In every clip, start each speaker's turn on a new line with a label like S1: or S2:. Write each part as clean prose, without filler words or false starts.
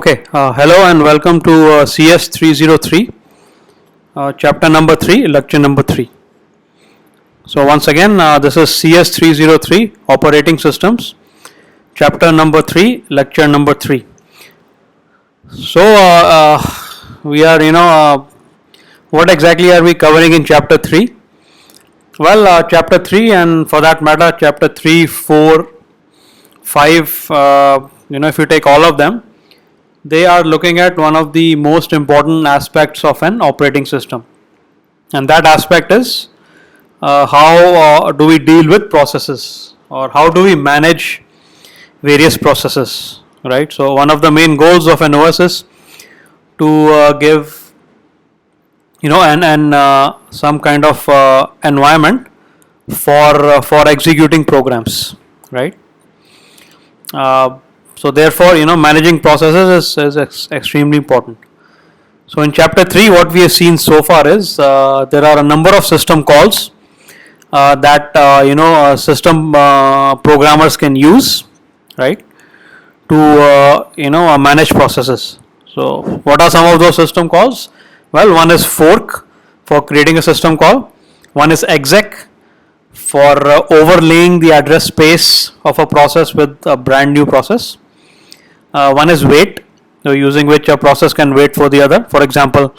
S1: Okay, hello and welcome to CS 303, chapter number 3, lecture number 3. So, once again, this is CS 303, operating systems, chapter number 3, lecture number 3. So, we are, what exactly are we covering in chapter 3? Well, chapter 3, and for that matter, chapter 3, 4, 5, if you take all of them, they are looking at one of the most important aspects of an operating system, and that aspect is how do we deal with processes, or how do we manage various processes, right? So one of the main goals of an OS is to give some kind of environment for executing programs, right? So therefore, managing processes is extremely important. So in chapter 3, what we have seen so far is there are a number of system calls that system programmers can use, right, to manage processes. So what are some of those system calls? Well, one is fork for creating a system call. One is exec for overlaying the address space of a process with a brand new process. One is wait, so using which a process can wait for the other. For example,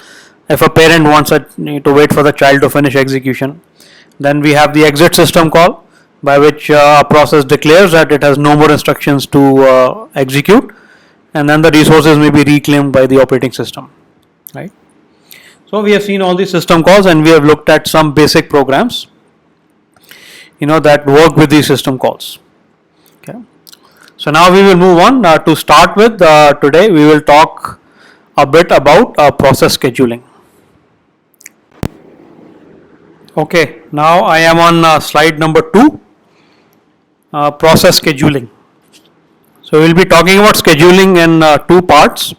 S1: if a parent wants to wait for the child to finish execution, then we have the exit system call, by which a process declares that it has no more instructions to execute, and then the resources may be reclaimed by the operating system, right? So we have seen all these system calls, and we have looked at some basic programs that work with these system calls. Okay. So now we will move on. To start with, today we will talk a bit about process scheduling. Okay, now I am on slide number 2, process scheduling. So we will be talking about scheduling in 2 parts.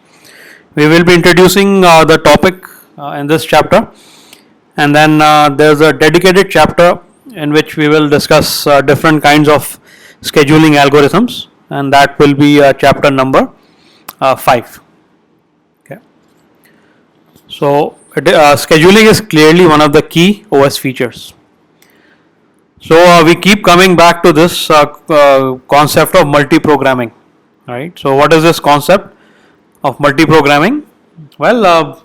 S1: We will be introducing the topic in this chapter, and then there is a dedicated chapter in which we will discuss different kinds of scheduling algorithms, and that will be chapter number 5. Okay. So scheduling is clearly one of the key OS features. So we keep coming back to this concept of multi-programming, right? So what is this concept of multi-programming? Well,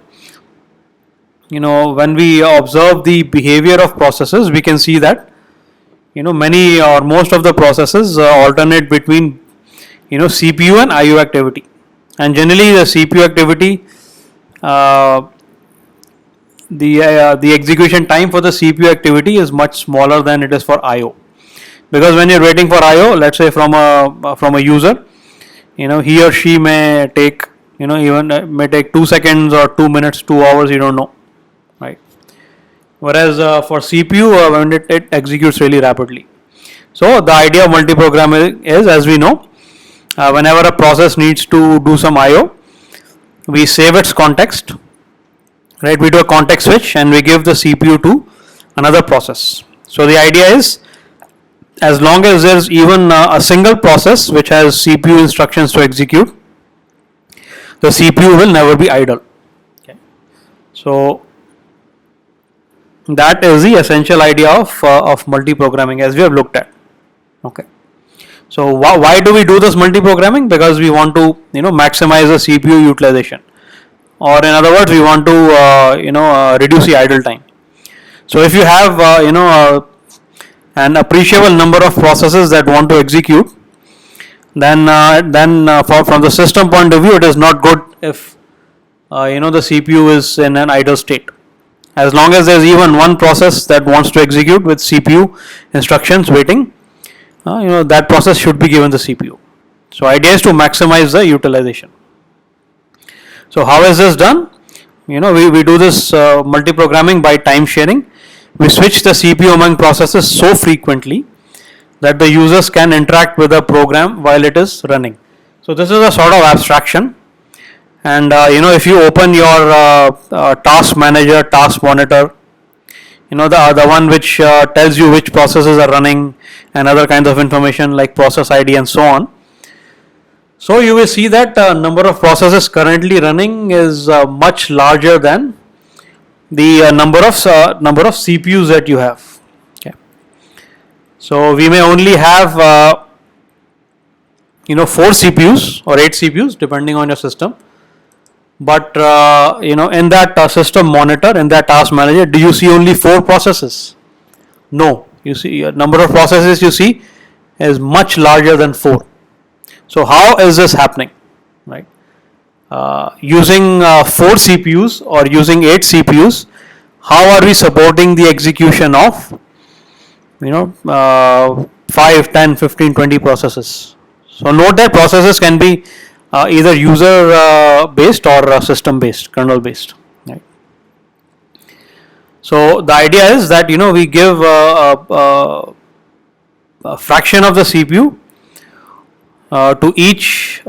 S1: when we observe the behavior of processes, we can see that many or most of the processes alternate between CPU and IO activity, and generally the CPU activity, the execution time for the CPU activity is much smaller than it is for IO, because when you're waiting for IO, let's say from a user, he or she may take may take 2 seconds or 2 minutes, 2 hours, you don't know, right? Whereas for CPU, when it executes really rapidly. So the idea of multi-programming is, as we know, whenever a process needs to do some IO, we save its context, right? We do a context switch and we give the CPU to another process. So the idea is, as long as there is even a single process which has CPU instructions to execute, the CPU will never be idle. Okay. So that is the essential idea of multi-programming, as we have looked at. Okay. So why do we do this multi-programming? Because we want to maximize the CPU utilization, or in other words, we want to reduce the idle time. So if you have an appreciable number of processes that want to execute, then from the system point of view, it is not good if the CPU is in an idle state. As long as there is even one process that wants to execute with CPU instructions waiting, that process should be given the CPU. So idea is to maximize the utilization. So how is this done? We do this multi-programming by time sharing. We switch the CPU among processes so frequently that the users can interact with the program while it is running. So this is a sort of abstraction. And if you open your task manager, task monitor, the one which tells you which processes are running and other kinds of information like process ID and so on, So you will see that number of processes currently running is much larger than the number of CPUs that you have. Okay. So we may only have 4 CPUs or 8 CPUs depending on your system. But in that system monitor, in that task manager, do you see only 4 processes? No, you see number of processes you see is much larger than 4. So how is this happening, right? Using 4 CPUs or using 8 CPUs, how are we supporting the execution of 5, 10, 15, 20 processes? So note that processes can be either user based or system based, kernel based. Right? So the idea is that we give a fraction of the CPU to each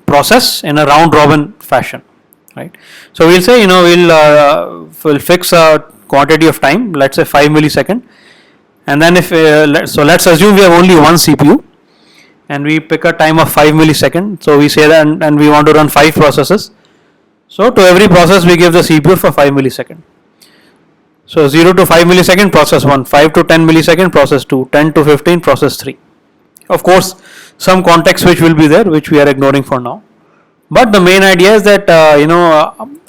S1: process in a round robin fashion, right? So we'll say we'll fix a quantity of time, let's say 5 millisecond, and then if let's assume we have only one CPU and we pick a time of 5 millisecond. So we say that and we want to run 5 processes. So to every process we give the CPU for 5 millisecond. So 0 to 5 millisecond process 1, 5 to 10 millisecond process 2, 10 to 15 process 3. Of course, some context switch will be there, which we are ignoring for now. But the main idea is that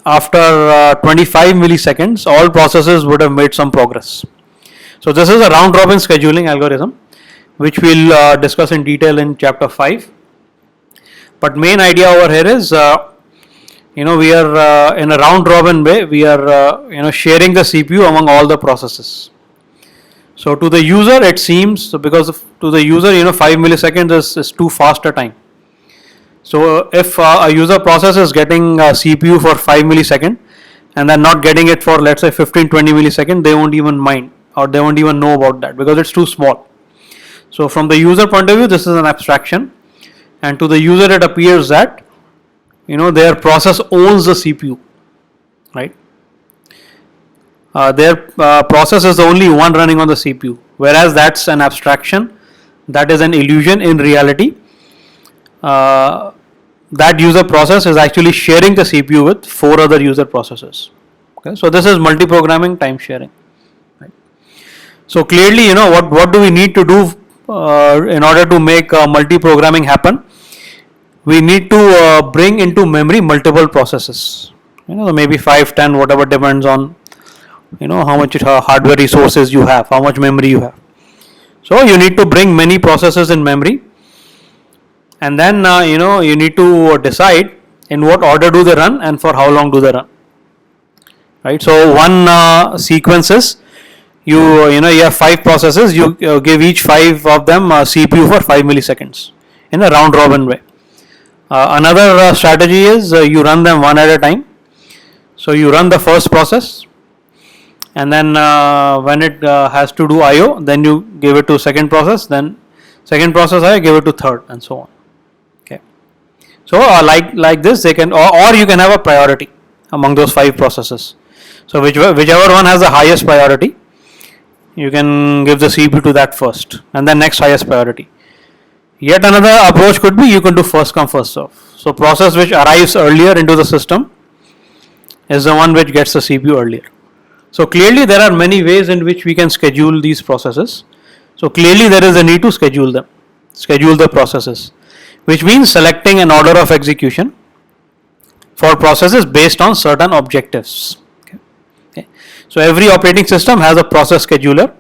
S1: after 25 milliseconds, all processes would have made some progress. So this is a round robin scheduling algorithm, which we'll discuss in detail in chapter 5. But main idea over here is we are in a round robin way, we are sharing the CPU among all the processes. So to the user it seems, because to the user 5 milliseconds is too fast a time. So if a user process is getting CPU for 5 millisecond and then not getting it for let's say 15-20 millisecond, they won't even mind or they won't even know about that because it's too small. So from the user point of view, this is an abstraction, and to the user it appears that their process owns the CPU, right? Their process is the only one running on the CPU, whereas that's an abstraction, that is an illusion. In reality, that user process is actually sharing the CPU with 4 other user processes. Okay, so this is multi-programming time sharing. Right. So clearly, what do we need to do in order to make multi-programming happen? We need to bring into memory multiple processes. Maybe 5, 10, whatever, depends on how much hardware resources you have, how much memory you have. So you need to bring many processes in memory, and then you need to decide in what order do they run and for how long do they run. Right. So one sequence is you have 5 processes. You give each 5 of them CPU for 5 milliseconds in a round robin way. Another strategy is you run them one at a time. So you run the first process, and then when it has to do IO, then you give it to second process, then second process IO, give it to third, and so on. Okay. So like this, they can or you can have a priority among those 5 processes. So whichever one has the highest priority, you can give the CPU to that first, and then next highest priority. Yet another approach could be you can do first come first serve. So process which arrives earlier into the system is the one which gets the CPU earlier. So clearly there are many ways in which we can schedule these processes. So clearly there is a need to schedule them, schedule the processes, which means selecting an order of execution for processes based on certain objectives. Okay. So every operating system has a process scheduler,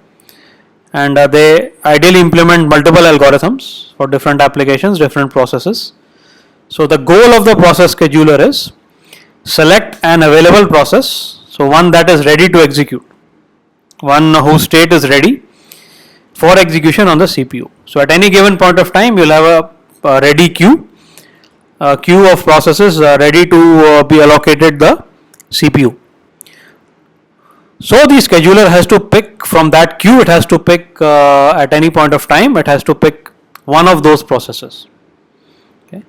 S1: and they ideally implement multiple algorithms for different applications, different processes. So the goal of the process scheduler is select an available process, so one that is ready to execute, one whose state is ready for execution on the CPU. So at any given point of time, you'll have a ready queue, a queue of processes ready to be allocated the CPU. So the scheduler has to pick from that queue, it has to pick at any point of time, it has to pick one of those processes. Okay.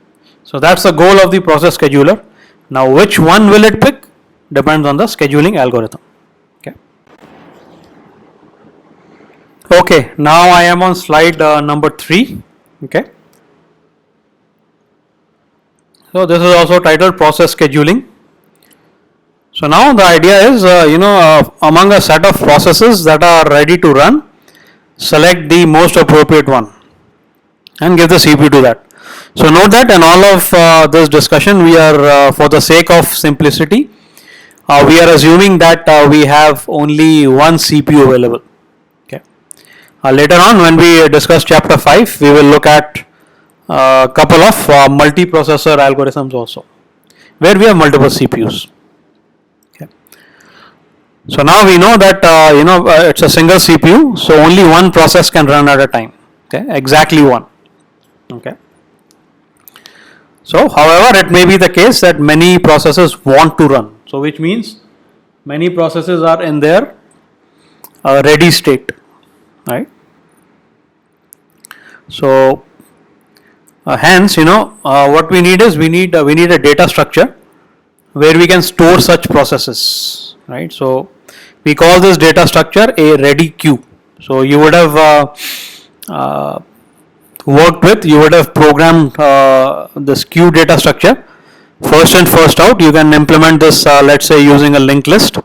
S1: So that's the goal of the process scheduler. Now which one will it pick depends on the scheduling algorithm. Okay. Okay, now I am on slide number 3. Okay. So this is also titled process scheduling. So now the idea is, among a set of processes that are ready to run, select the most appropriate one and give the CPU to that. So note that in all of this discussion, we are, for the sake of simplicity, we are assuming that we have only one CPU available. Okay. Later on, when we discuss chapter 5, we will look at a couple of multiprocessor algorithms also, where we have multiple CPUs. Okay. So now we know that it's a single CPU, so only one process can run at a time. Okay, exactly one. Okay. So, however, it may be the case that many processes want to run. So, which means many processes are in their ready state, right? So, hence, what we need is we need a data structure where we can store such processes, right? So, we call this data structure a ready queue. So, you would have worked with, you would have programmed this queue data structure. First in, first out, you can implement this, let's say, using a linked list,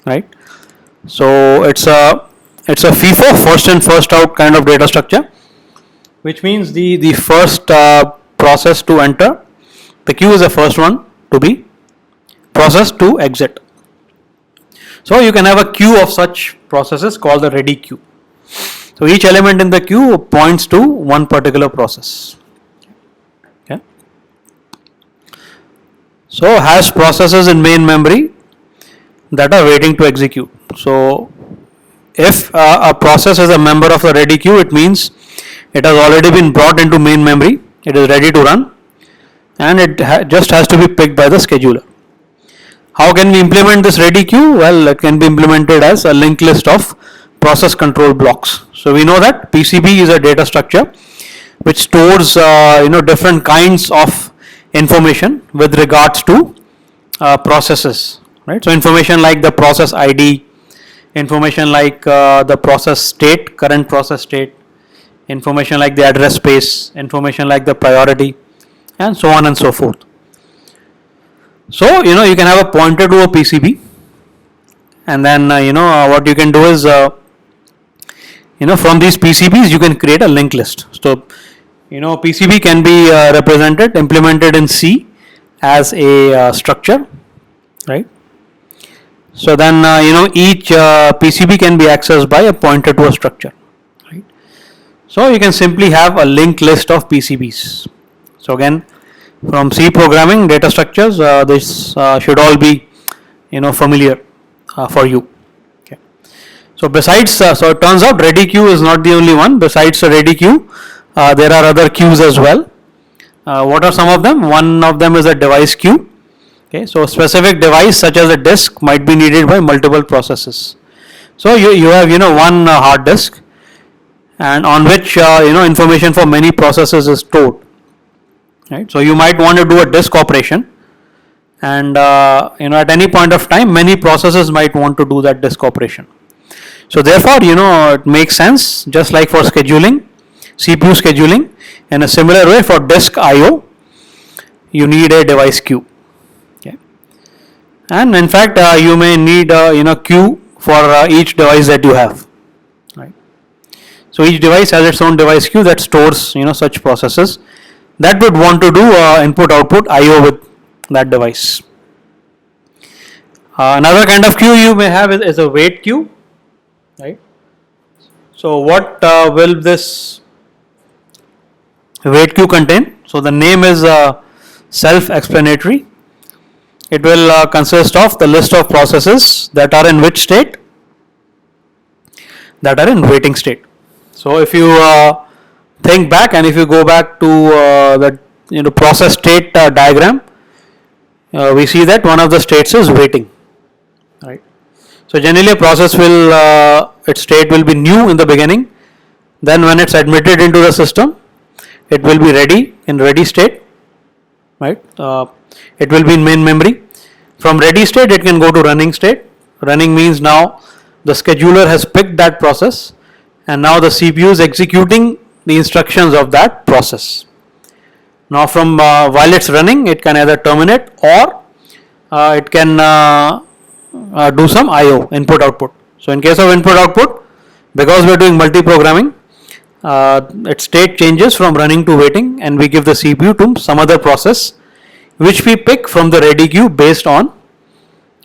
S1: right? So it's a FIFO, first in, first out kind of data structure, which means the first process to enter the queue is the first one to be processed to exit. So you can have a queue of such processes called the ready queue. So each element in the queue points to one particular process. Okay. So has processes in main memory that are waiting to execute. So if a process is a member of the ready queue, it means it has already been brought into main memory, it is ready to run, and it just has to be picked by the scheduler. How can we implement this ready queue? Well, it can be implemented as a linked list of process control blocks. So we know that PCB is a data structure which stores different kinds of information with regards to processes, right? So information like the process ID, information like the process state, current process state, information like the address space, information like the priority, and so on and so forth. So you can have a pointer to a PCB, and then what you can do is from these PCBs you can create a linked list. So PCB can be implemented in C as a structure, right? So then each PCB can be accessed by a pointer to a structure, right? So you can simply have a linked list of PCBs. So again, from C programming data structures, this should all be familiar for you. Okay. So besides, so it turns out ready queue is not the only one. Besides the ready queue, there are other queues as well. What are some of them? One of them is a device queue. Okay, so a specific device such as a disk might be needed by multiple processes. So you have one hard disk, and on which information for many processes is stored. Right. So you might want to do a disk operation, and at any point of time many processes might want to do that disk operation. So therefore it makes sense, just like for scheduling, CPU scheduling, in a similar way for disk IO you need a device queue. Okay. And in fact you may need queue for each device that you have. Right. So each device has its own device queue that stores such processes that would want to do input output IO with that device. Another kind of queue you may have is a wait queue, right? So what will this wait queue contain? So the name is self-explanatory. It will consist of the list of processes that are in which state? That are in waiting state. So if you think back, and if you go back to the process state diagram, we see that one of the states is waiting, right? So generally a process will its state will be new in the beginning, then when it's admitted into the system it will be ready in ready state, right? It will be in main memory. From ready state it can go to running state. Running means now the scheduler has picked that process, and now the CPU is executing the instructions of that process. Now from while it's running, it can either terminate or it can do some IO, input output. So in case of input output, because we are doing multi-programming, its state changes from running to waiting, and we give the CPU to some other process which we pick from the ready queue based on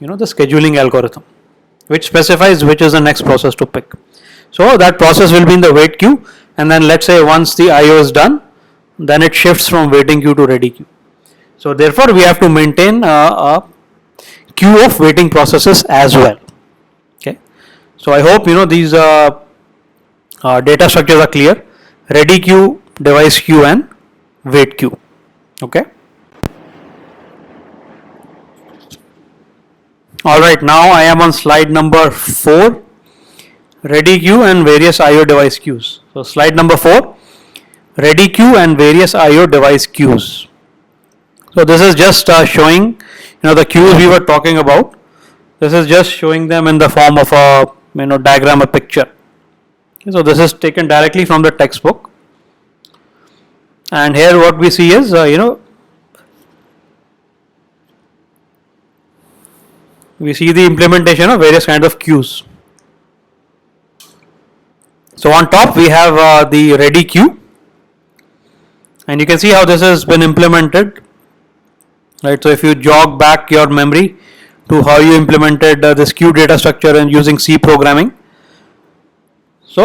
S1: the scheduling algorithm, which specifies which is the next process to pick. So that process will be in the wait queue, and then let's say once the IO is done, then it shifts from waiting queue to ready queue. So therefore we have to maintain a queue of waiting processes as well. Okay. So I hope these data structures are clear: ready queue, device queue, and wait queue. Okay. Alright, now I am on slide number 4, ready queue and various IO device queues. So slide number 4, ready queue and various IO device queues. So this is just showing the queues we were talking about. This is just showing them in the form of a diagram, a picture. Okay, so this is taken directly from the textbook, and here what we see is we see the implementation of various kinds of queues. So on top we have the ready queue, and you can see how this has been implemented. Right. So if you jog back your memory to how you implemented this queue data structure and using C programming. So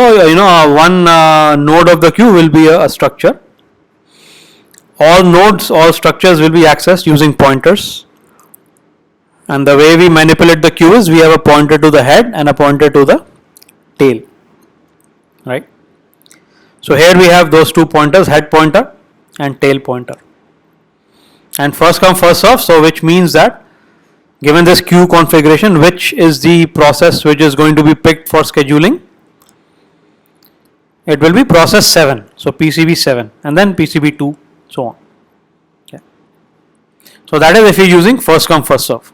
S1: one node of the queue will be a structure. All nodes, all structures will be accessed using pointers. And the way we manipulate the queue is we have a pointer to the head and a pointer to the tail. Right. So here we have those two pointers, head pointer and tail pointer. And first come first serve, so which means that given this queue configuration, which is the process which is going to be picked for scheduling? It will be process 7, so PCB 7, and then PCB 2, so on. Okay. So that is if you are using first come first serve.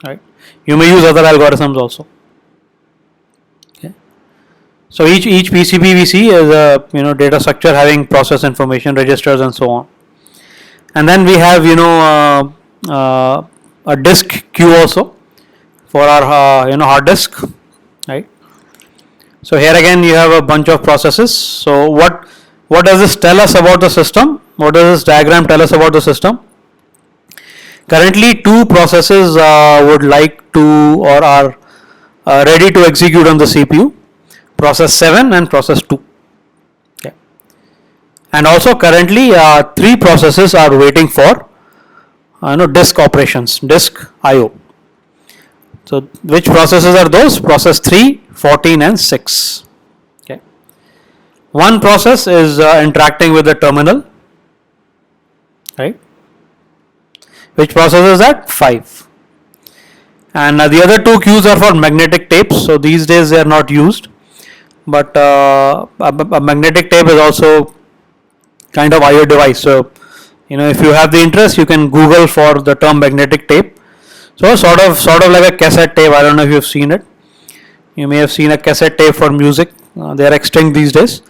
S1: Right. You may use other algorithms also. Okay. So each PCB we see is a data structure having process information, registers, and so on. And then we have a disk queue also for our hard disk, right? So here again you have a bunch of processes. So what does this tell us about the system? What does this diagram tell us about the system? Currently, two processes would like to or are ready to execute on the CPU: process 7 and process 2. Okay. And also currently 3 processes are waiting for disk operations, disk IO. So which processes are those? Process 3, 14, and 6. Okay. One process is interacting with the terminal, right? Which process is that? 5. And the other 2 queues are for magnetic tapes. So these days they are not used, but a magnetic tape is also kind of IO device. So if you have the interest, you can Google for the term magnetic tape. So sort of like a cassette tape. I don't know if you've seen it. You may have seen a cassette tape for music. They are extinct these days.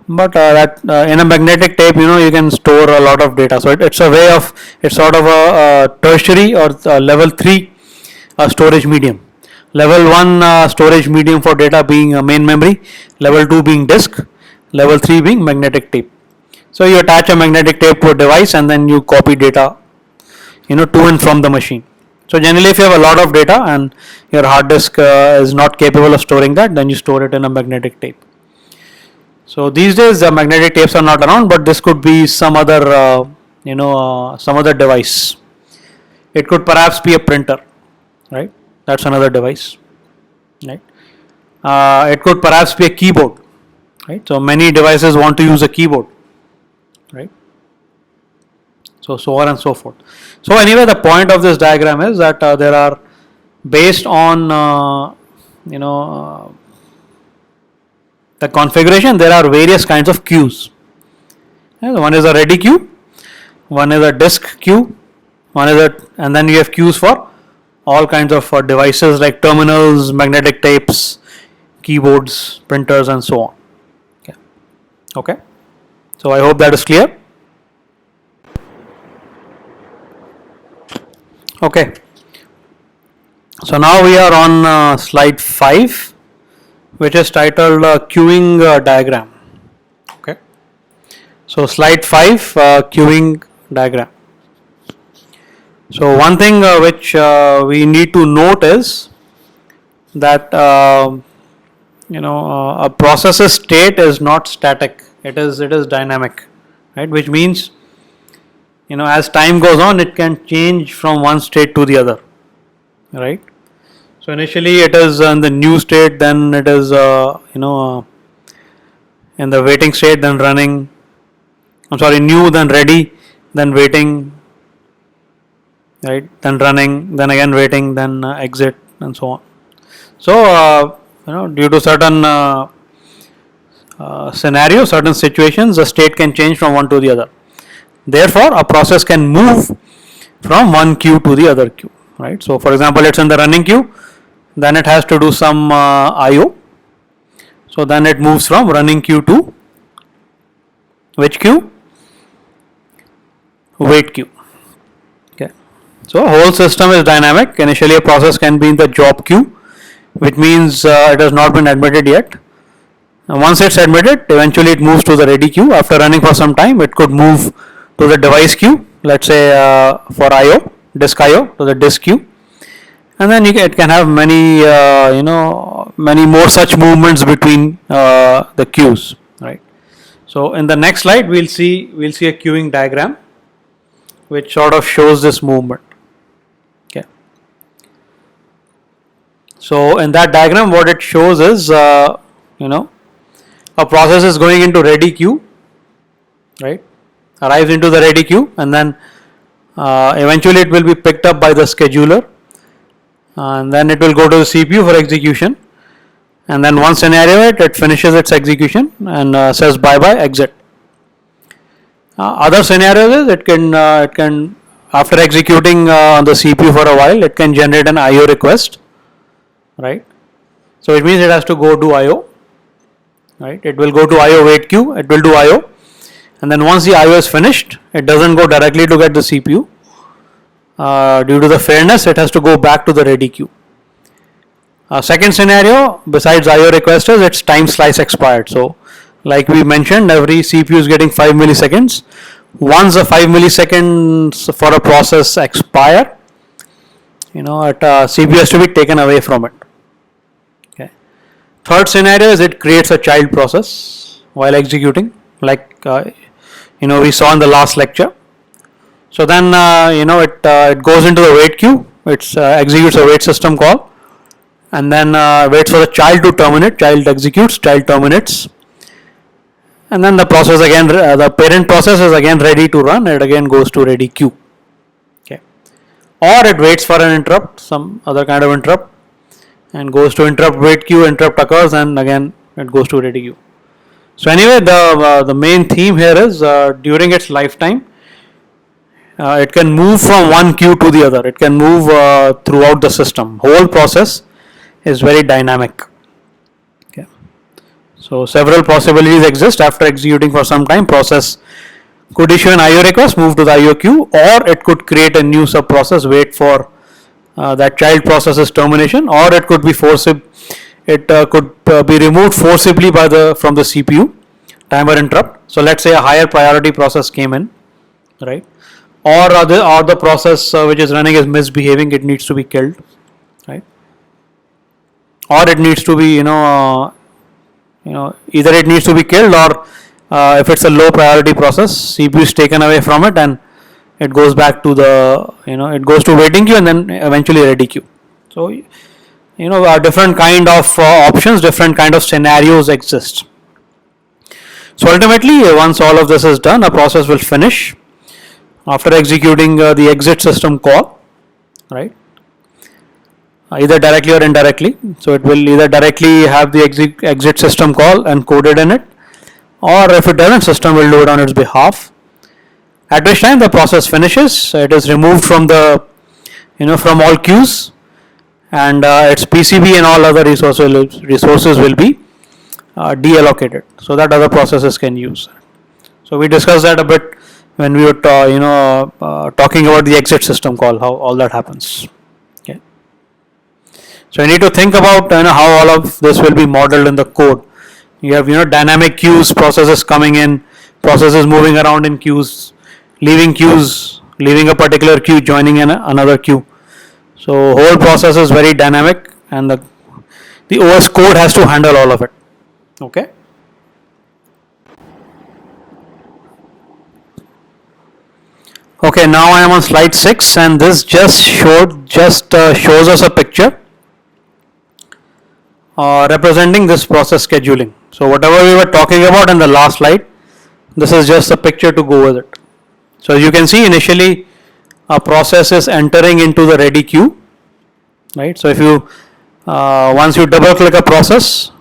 S1: But in a magnetic tape, you can store a lot of data. So it's a way of, it's sort of a tertiary or level 3 storage medium. Level 1 storage medium for data being main memory, level 2 being disk, level 3 being magnetic tape. So you attach a magnetic tape to a device and then you copy data to and from the machine. So generally if you have a lot of data and your hard disk is not capable of storing that, then you store it in a magnetic tape. So these days the magnetic tapes are not around, but this could be some other some other device. It could perhaps be a printer, right? That's another device, right? It could perhaps be a keyboard, right? So many devices want to use a keyboard, right? So on and so forth. So anyway, the point of this diagram is that there are, based on the configuration, there are various kinds of queues. One is a ready queue, one is a disk queue, and then you have queues for all kinds of devices like terminals, magnetic tapes, keyboards, printers, and so on. Okay. So I hope that is clear. Okay. So now we are on slide 5, which is titled queuing diagram. Okay. So slide 5, queuing diagram. So one thing which we need to note is that a process's state is not static. It is dynamic, right? Which means as time goes on, it can change from one state to the other, right? So initially it is in the new state, then it is in the waiting state, then running. I'm sorry, new, then ready, then waiting, right? Then running, then again waiting, then exit, and so on. So due to certain scenarios, certain situations, the state can change from one to the other. Therefore, a process can move from one queue to the other queue, right? So, for example, it's in the running queue, then it has to do some IO. So then it moves from running queue to which queue? Wait queue. Okay. So whole system is dynamic. Initially, a process can be in the job queue, which means it has not been admitted yet. Once it's admitted, eventually it moves to the ready queue. After running for some time, it could move to the device queue, let's say for IO, disk IO, to the disk queue, and then it can have many many more such movements between the queues, right? So in the next slide, we'll see a queuing diagram, which sort of shows this movement. Okay. So in that diagram, what it shows is a process is going into ready queue, right? Arrives into the ready queue, and then eventually it will be picked up by the scheduler, and then it will go to the CPU for execution, and then one scenario it finishes its execution and says bye bye, exit. Other scenarios is it can after executing on the CPU for a while, it can generate an IO request, right? So it means it has to go to IO, right? It will go to IO wait queue, it will do IO, and then once the IO is finished, it doesn't go directly to get the CPU. Due to the fairness, it has to go back to the ready queue. Second scenario, besides IO request, is its time slice expired. So like we mentioned, every CPU is getting 5 milliseconds. Once the 5 milliseconds for a process expire, CPU has to be taken away from it. Okay. Third scenario is it creates a child process while executing, like we saw in the last lecture. So then it goes into the wait queue. It executes a wait system call, and then waits for the child to terminate. Child executes, child terminates, and then the process again, the parent process is again ready to run. It again goes to ready queue. Okay. Or it waits for an interrupt, some other kind of interrupt, and goes to interrupt wait queue. Interrupt occurs, and again it goes to ready queue. So anyway, the main theme here is during its lifetime, it can move from one queue to the other. It can move throughout the system. Whole process is very dynamic. Okay. So several possibilities exist. After executing for some time, process could issue an IO request, move to the IO queue, or it could create a new sub process, wait for that child process's termination, or it could be be removed forcibly from the CPU, timer interrupt. So let's say a higher priority process came in, right? Or the process which is running is misbehaving, it needs to be killed, right? Or it needs to be either it needs to be killed, or if it's a low priority process, CPU is taken away from it and it goes back to the it goes to waiting queue and then eventually ready queue. So different kind of options, different kind of scenarios exist. So ultimately, once all of this is done, a process will finish after executing the exit system call, right? Either directly or indirectly. So it will either directly have the exit system call encoded in it, or if it doesn't, system will do it on its behalf. At which time the process finishes, it is removed from the from all queues, and its PCB and all other resources will be deallocated so that other processes can use. So we discussed that a bit when we were talking about the exit system call, how all that happens. Okay. So you need to think about how all of this will be modeled in the code. You have dynamic queues, processes coming in, processes moving around in queues, leaving a particular queue, joining in another queue. So whole process is very dynamic, and the OS code has to handle all of it. Okay. Okay, now I am on slide 6, and this just shows us a picture representing this process scheduling. So whatever we were talking about in the last slide, this is just a picture to go with it. So you can see initially a process is entering into the ready queue, right? So if you once you double click a process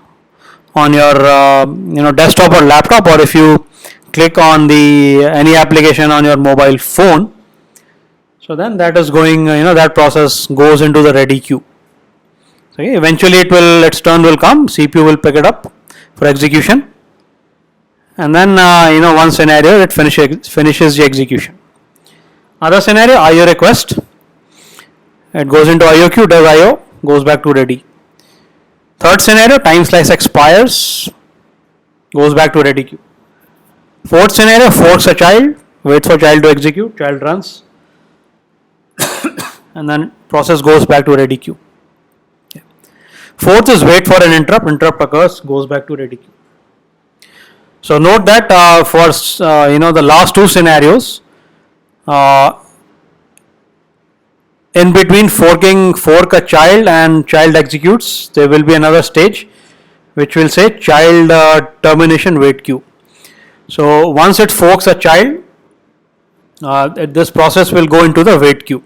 S1: on your desktop or laptop, or if you click on any application on your mobile phone, so then that is going that process goes into the ready queue. So eventually its turn will come, CPU will pick it up for execution, and then one scenario it finishes the execution. Other scenario, IO request, it goes into IO queue, does IO, goes back to ready. Third scenario, time slice expires, goes back to ready queue. Fourth scenario, forks a child, waits for child to execute, child runs, and then process goes back to ready queue. Fourth is wait for an interrupt occurs, goes back to ready queue. So note that for the last two scenarios, in between fork a child and child executes, there will be another stage which will say child termination wait queue. So once it forks a child, this process will go into the wait queue,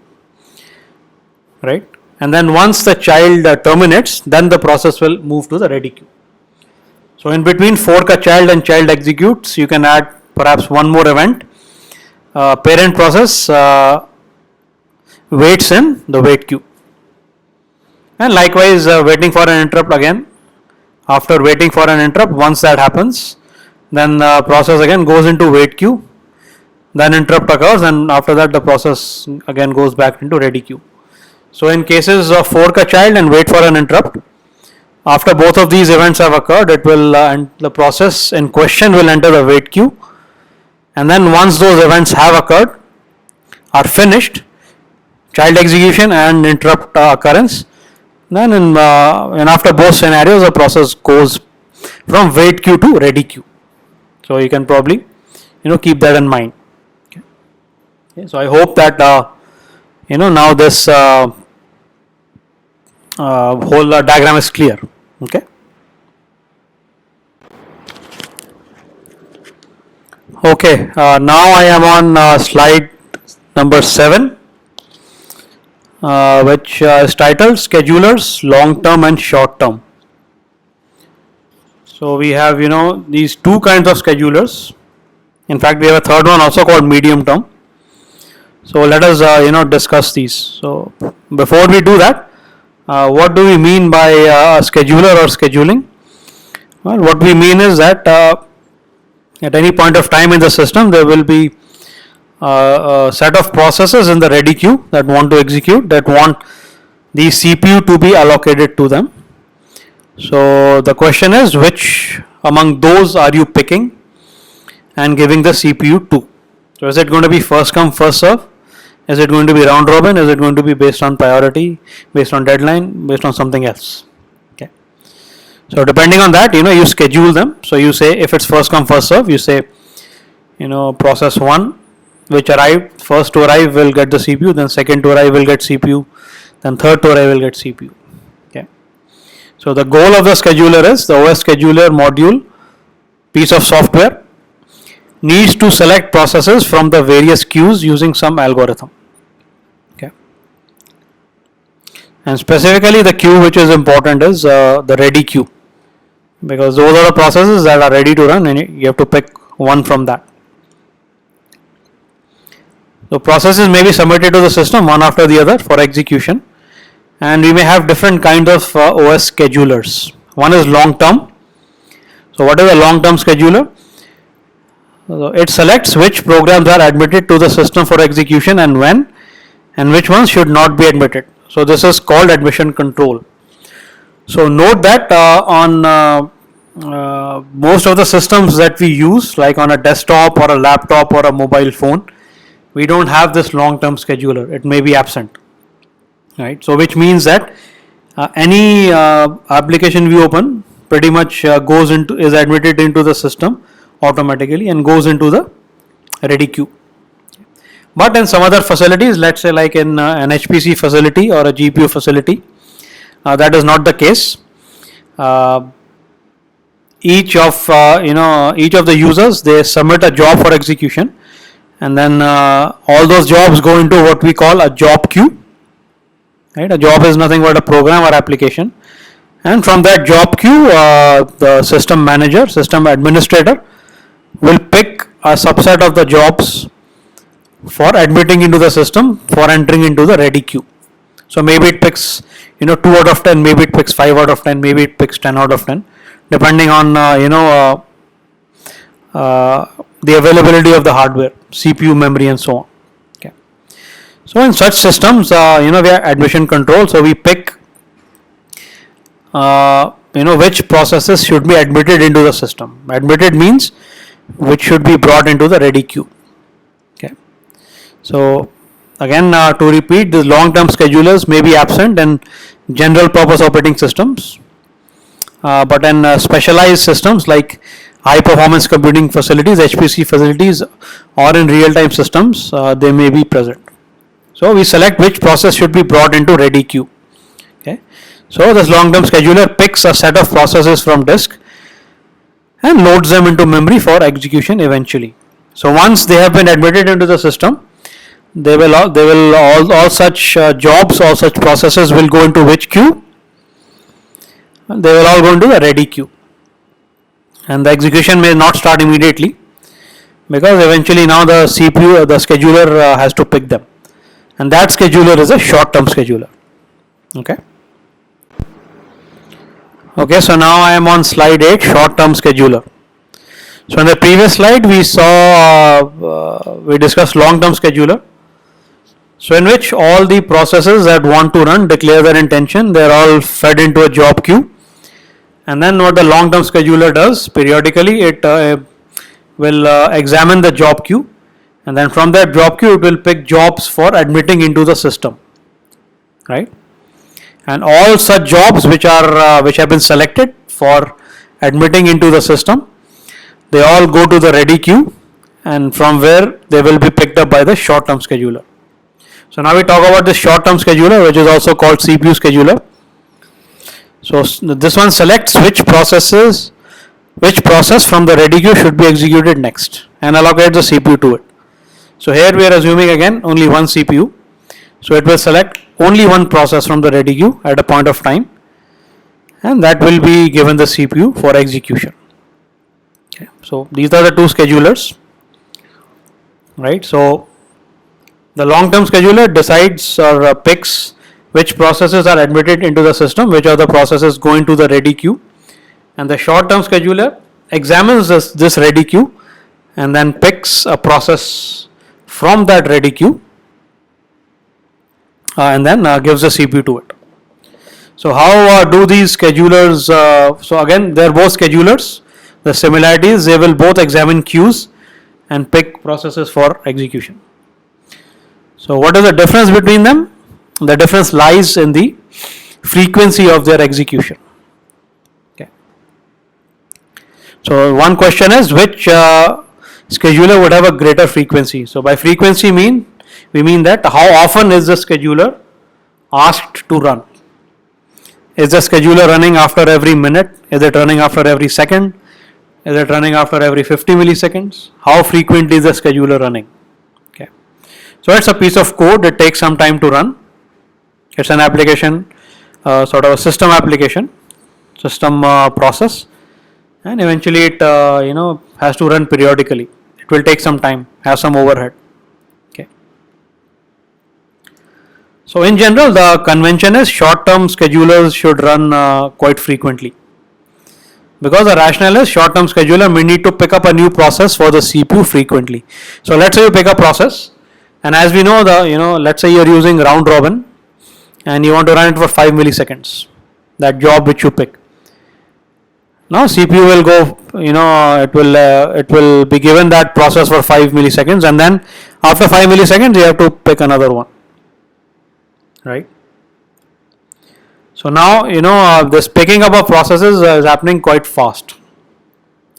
S1: right? And then once the child terminates, then the process will move to the ready queue. So in between fork a child and child executes, you can add perhaps one more event. Parent process waits in the wait queue, and likewise waiting for an interrupt again. After waiting for an interrupt, once that happens, then the process again goes into wait queue, then interrupt occurs, and after that the process again goes back into ready queue. So in cases of fork a child and wait for an interrupt, after both of these events have occurred, it will the process in question will enter the wait queue, and then once those events have occurred, are finished, child execution and interrupt occurrence, then and after both scenarios the process goes from wait queue to ready queue. So you can probably keep that in mind. Okay. So I hope that now this whole diagram is clear. Okay. Okay. Now I am on slide number 7, which is titled Schedulers, Long Term and Short Term. So we have these two kinds of schedulers. In fact, we have a third one also called medium term. So let us discuss these. So before we do that, what do we mean by a scheduler or scheduling? Well, what we mean is that at any point of time in the system there will be a set of processes in the ready queue that want to execute, that want the CPU to be allocated to them. So the question is, which among those are you picking and giving the CPU to? So is it going to be first come first serve? Is it going to be round robin? Is it going to be based on priority, based on deadline, based on something else? Okay. So depending on that, you schedule them. So you say if it's first come first serve, you say process 1 which arrived first to arrive will get the CPU, then second to arrive will get CPU, then third to arrive will get CPU. Okay. So the goal of the scheduler is the OS scheduler module piece of software needs to select processes from the various queues using some algorithm. Okay. And specifically the queue which is important is the ready queue, because those are the processes that are ready to run and you have to pick one from that. So processes may be submitted to the system one after the other for execution, and we may have different kinds of OS schedulers. One is long term. So what is a long term scheduler? So it selects which programs are admitted to the system for execution and when, and which ones should not be admitted. So this is called admission control. So note that on most of the systems that we use, like on a desktop or a laptop or a mobile phone, we don't have this long-term scheduler. It may be absent, right? So which means that any application we open pretty much is admitted into the system automatically and goes into the ready queue. But in some other facilities, let's say like in an HPC facility or a GPU facility, that is not the case. Each of the users, they submit a job for execution, and then all those jobs go into what we call a job queue. Right? A job is nothing but a program or application, and from that job queue, the system manager, system administrator, will pick a subset of the jobs for admitting into the system for entering into the ready queue. So maybe it picks 2 out of 10, maybe it picks 5 out of 10, maybe it picks 10 out of 10, depending on the availability of the hardware, CPU, memory, and so on. Okay. So in such systems, we have admission control. So we pick which processes should be admitted into the system. Admitted means which should be brought into the ready queue. Okay. So again, to repeat, the long-term schedulers may be absent in general purpose operating systems, but in specialized systems like high performance computing facilities, HPC facilities, or in real-time systems, they may be present. So we select which process should be brought into ready queue. Okay. So this long-term scheduler picks a set of processes from disk and loads them into memory for execution eventually. So once they have been admitted into the system, all such jobs, all such processes will go into which queue? They will all go into the ready queue, and the execution may not start immediately because eventually now the CPU, the scheduler has to pick them, and that scheduler is a short-term scheduler. Okay. Okay, so now I am on slide 8, short-term scheduler. So in the previous slide we discussed long-term scheduler. So in which all the processes that want to run declare their intention, they are all fed into a job queue, and then what the long-term scheduler does, periodically it will examine the job queue, and then from that job queue it will pick jobs for admitting into the system, right? And all such jobs which have been selected for admitting into the system, they all go to the ready queue, and from where they will be picked up by the short-term scheduler. So now we talk about the short-term scheduler, which is also called CPU scheduler. So this one selects which process from the ready queue should be executed next and allocate the CPU to it. So here we are assuming again only one CPU. So it will select only one process from the ready queue at a point of time, and that will be given the CPU for execution. Okay. So these are the two schedulers, right? So the long-term scheduler decides or picks which processes are admitted into the system, which are the processes going to the ready queue, and the short-term scheduler examines this ready queue and then picks a process from that ready queue and then gives the CPU to it. So how do these schedulers, so again they are both schedulers. The similarities, they will both examine queues and pick processes for execution. So what is the difference between them? The difference lies in the frequency of their execution. Okay. So one question is which scheduler would have a greater frequency. So by frequency we mean that how often is the scheduler asked to run. Is the scheduler running after every minute? Is it running after every second? Is it running after every 50 milliseconds? How frequently is the scheduler running? Okay. So it's a piece of code. It takes some time to run. It's an application, sort of a system application, system process, and eventually it has to run periodically. It will take some time, have some overhead. Okay. So in general, the convention is short-term schedulers should run quite frequently. Because the rationale is short-term scheduler may need to pick up a new process for the CPU frequently. So let's say you pick a process, and as we know, let's say you're using round robin, and you want to run it for 5 milliseconds. That job which you pick. Now CPU will go, it will be given that process for 5 milliseconds, and then after 5 milliseconds you have to pick another one, right? So now this picking up of processes is happening quite fast,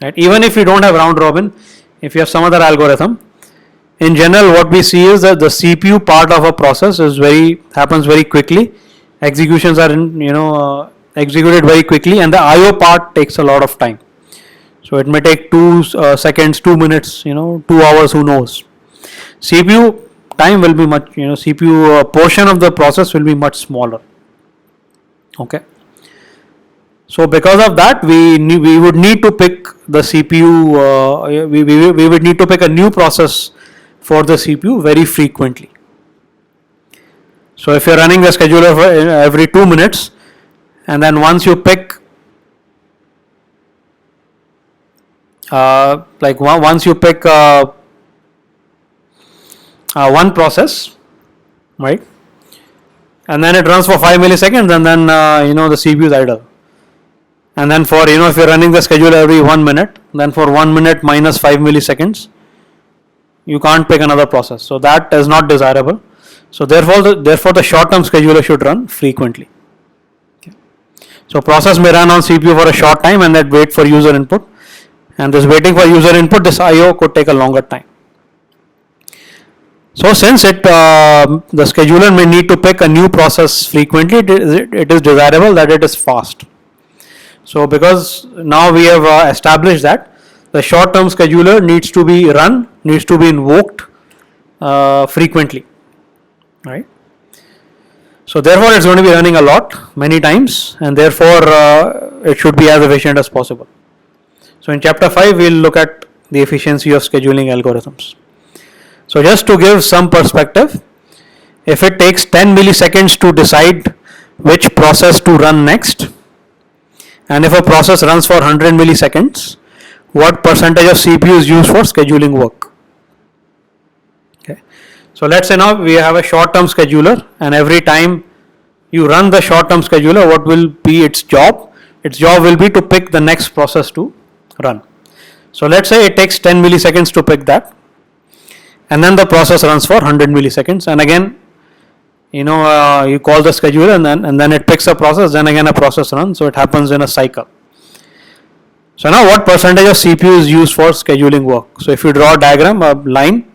S1: right? Even if you don't have round robin, if you have some other algorithm, in general what we see is that the CPU part of a process happens very quickly. Executions are executed very quickly, and the IO part takes a lot of time. So it may take 2 seconds, 2 minutes, 2 hours, who knows. CPU time will be much, CPU portion of the process will be much smaller. Okay. So because of that, we would need to pick the CPU. We would need to pick a new process for the CPU very frequently. So if you're running the scheduler for every 2 minutes, and then once you pick one process, right, and then it runs for 5 milliseconds, and then the CPU is idle, and then for if you're running the scheduler every 1 minute, then for 1 minute minus 5 milliseconds you can't pick another process. So that is not desirable. So therefore the short-term scheduler should run frequently. Okay. So process may run on CPU for a short time and then wait for user input, and this waiting for user input, this IO could take a longer time. So since the scheduler may need to pick a new process frequently, it is desirable that it is fast. So because now we have established that the short-term scheduler needs to be invoked frequently, right? So therefore it's going to be running a lot, many times, and therefore it should be as efficient as possible. So in chapter 5 we'll look at the efficiency of scheduling algorithms. So just to give some perspective, if it takes 10 milliseconds to decide which process to run next, and if a process runs for 100 milliseconds, what percentage of CPU is used for scheduling work? Okay. So let's say now we have a short-term scheduler, and every time you run the short-term scheduler, what will be its job? Its job will be to pick the next process to run. So let's say it takes 10 milliseconds to pick that, and then the process runs for 100 milliseconds, and again you call the scheduler, and then it picks a process, then again a process runs. So it happens in a cycle. So now what percentage of CPU is used for scheduling work? So if you draw a diagram, a line,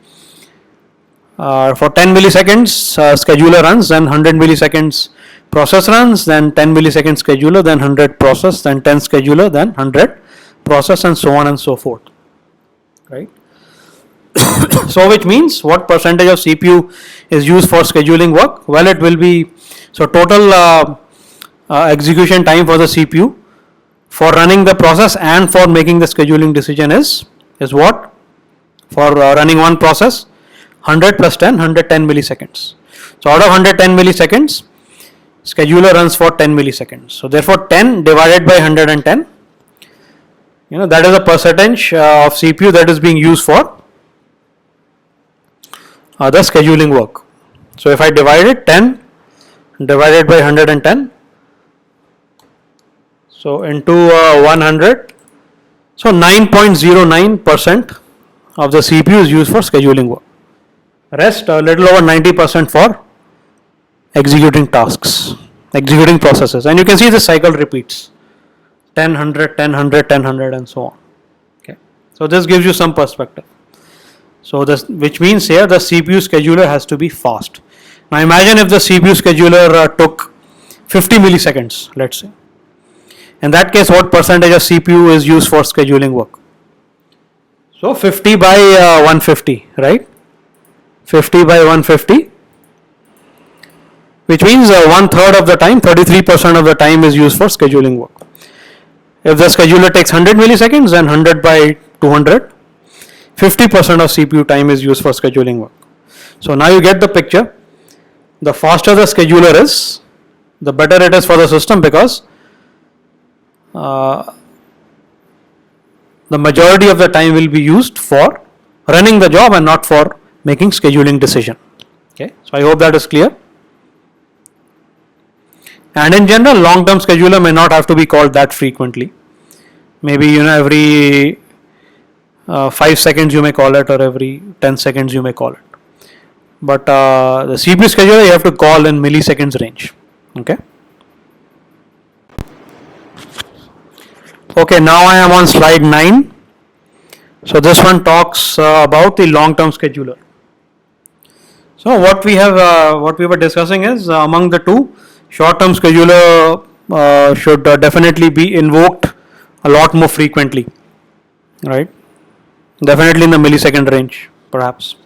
S1: for 10 milliseconds scheduler runs, then 100 milliseconds process runs, then 10 milliseconds scheduler, then 100 process, then 10 scheduler, then 100 process, and so on and so forth, right? So which means what percentage of CPU is used for scheduling work? Well, it will be, so total execution time for the CPU for running the process and for making the scheduling decision is what? For running one process, 100 plus 10, 110 milliseconds. So out of 110 milliseconds, scheduler runs for 10 milliseconds. So therefore 10 divided by 110, that is a percentage of CPU that is being used for the scheduling work. So if I divide it, 10 divided by 110, so into 100, so 9.09% of the CPU is used for scheduling work. Rest a little over 90% for executing tasks, executing processes, and you can see the cycle repeats 10, 100, 10, 100, 10, 100, and so on. Okay, so this gives you some perspective. So this, which means here the CPU scheduler has to be fast. Now imagine if the CPU scheduler took 50 milliseconds, let's say. In that case, what percentage of CPU is used for scheduling work? So 50 by 150, right? 50 by 150, which means 1/3 of the time, 33% of the time is used for scheduling work. If the scheduler takes 100 milliseconds, then 100 by 200, 50% of CPU time is used for scheduling work. So now you get the picture. The faster the scheduler is, the better it is for the system, because the majority of the time will be used for running the job and not for making scheduling decision. Okay, so I hope that is clear. And in general, long-term scheduler may not have to be called that frequently. Maybe every 5 seconds you may call it, or every 10 seconds you may call it. But the CPU scheduler you have to call in milliseconds range. Okay. Okay, now I am on slide 9. So this one talks about the long-term scheduler. So what we were discussing is among the two, short-term scheduler should definitely be invoked a lot more frequently, right? Definitely in the millisecond range, perhaps.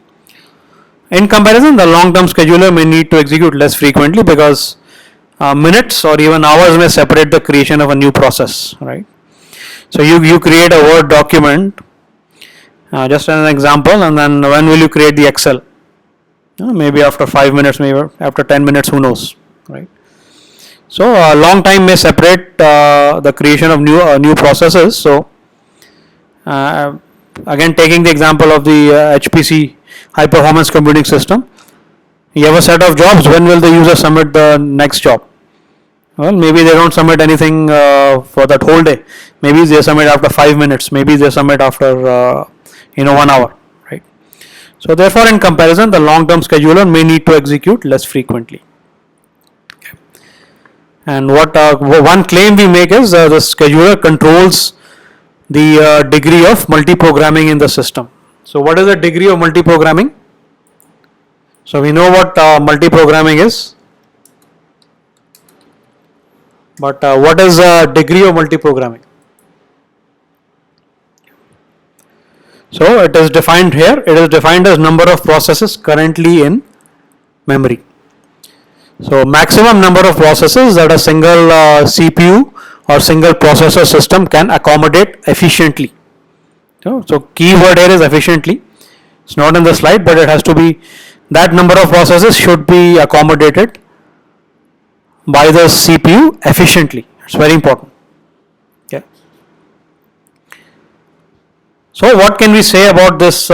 S1: In comparison, the long-term scheduler may need to execute less frequently because minutes or even hours may separate the creation of a new process, right? So you create a Word document, just as an example, and then when will you create the Excel? Maybe after 5 minutes, maybe after 10 minutes, who knows, right? So a long time may separate the creation of new processes. So again, taking the example of the HPC, high performance computing system, you have a set of jobs. When will the user submit the next job? Well, maybe they don't submit anything for that whole day. Maybe they submit after 5 minutes. Maybe they submit after 1 hour, right? So therefore, in comparison, the long-term scheduler may need to execute less frequently. Okay. And what one claim we make is the scheduler controls the degree of multi-programming in the system. So what is the degree of multi-programming? So we know what multi-programming is. But what is the degree of multi-programming? So it is defined here. It is defined as number of processes currently in memory. So maximum number of processes that a single CPU or single processor system can accommodate efficiently. So keyword here is efficiently. It's not in the slide, but it has to be, that number of processes should be accommodated by the CPU efficiently. It's very important. Okay. So what can we say about this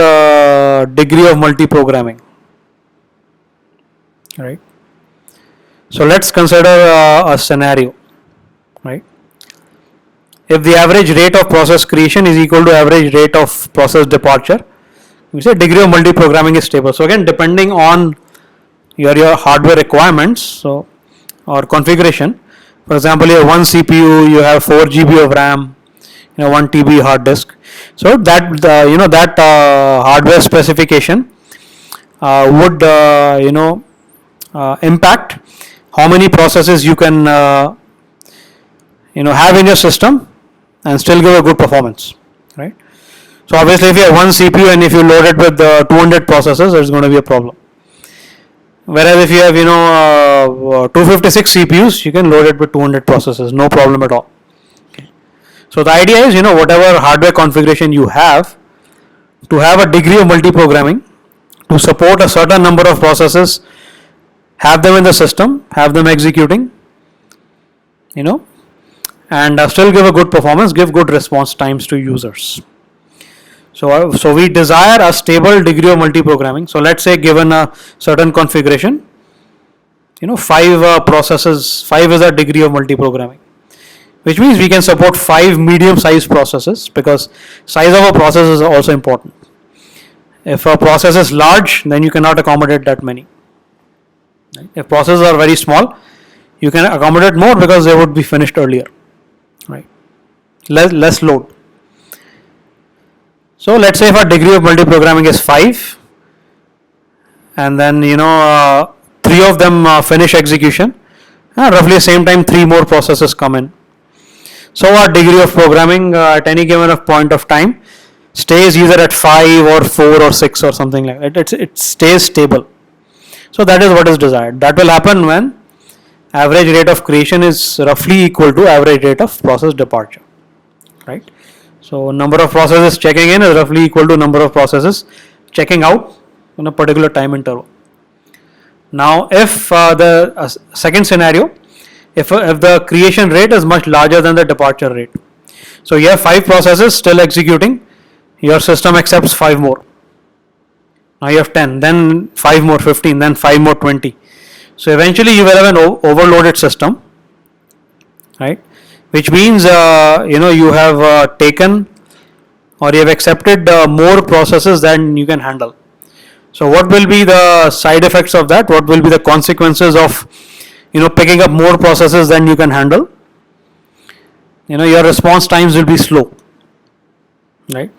S1: degree of multi-programming? Right. So let's consider a scenario. Right. If the average rate of process creation is equal to average rate of process departure, we say degree of multi-programming is stable. So again, depending on your hardware requirements, or configuration. For example, you have one CPU, you have 4 GB of RAM, 1 TB hard disk. So that that hardware specification would impact how many processes you can have in your system and still give a good performance, right? So obviously, if you have one CPU and if you load it with 200 processes, there's going to be a problem. Whereas if you have 256 CPUs, you can load it with 200 processors, no problem at all. Okay. So the idea is whatever hardware configuration you have, to have a degree of multi-programming, to support a certain number of processes, have them in the system, have them executing, and still give a good performance, give good response times to users. So we desire a stable degree of multi-programming. So let's say given a certain configuration, 5 processes, 5 is a degree of multi-programming, which means we can support 5 medium-sized processes, because size of a process is also important. If a process is large, then you cannot accommodate that many. If processes are very small, you can accommodate more because they would be finished earlier, right? Less load. So let's say if our degree of multi-programming is 5, and then 3 of them finish execution, roughly the same time 3 more processes come in. So our degree of programming at any given point of time stays either at 5 or 4 or 6 or something like that. It stays stable. So that is what is desired. That will happen when average rate of creation is roughly equal to average rate of process departure, right? So number of processes checking in is roughly equal to number of processes checking out in a particular time interval. Now if the second scenario, if the creation rate is much larger than the departure rate, So you have 5 processes still executing. Your system accepts 5 more. Now you have 10, then 5 more 15, then 5 more 20. So eventually you will have an overloaded system, right? Which means you have taken or you have accepted more processes than you can handle. So what will be the side effects of that? What will be the consequences of picking up more processes than you can handle? Your response times will be slow, right?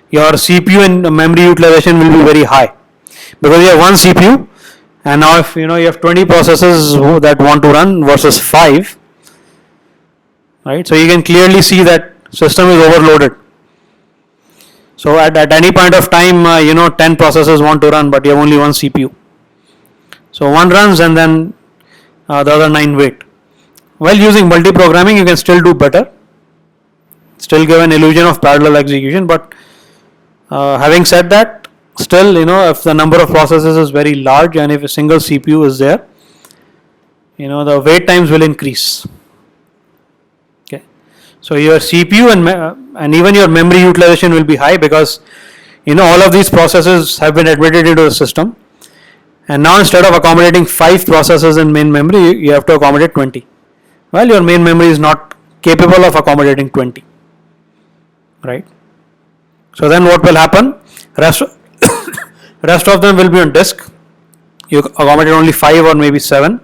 S1: Your CPU and memory utilization will be very high because you have one CPU, and now if you have 20 processes that want to run versus 5, right? So you can clearly see that system is overloaded. So at any point of time 10 processes want to run, but you have only one CPU. So one runs and then the other 9 wait. While using multi-programming, you can still do better, still give an illusion of parallel execution, but having said that, still if the number of processes is very large and if a single CPU is there, the wait times will increase. Okay, so your CPU and even your memory utilization will be high because all of these processes have been admitted into the system, and now instead of accommodating 5 processes in main memory, you have to accommodate 20. Well, your main memory is not capable of accommodating 20, right? So then what will happen? Rest of them will be on disk. You accommodate only 5 or maybe 7.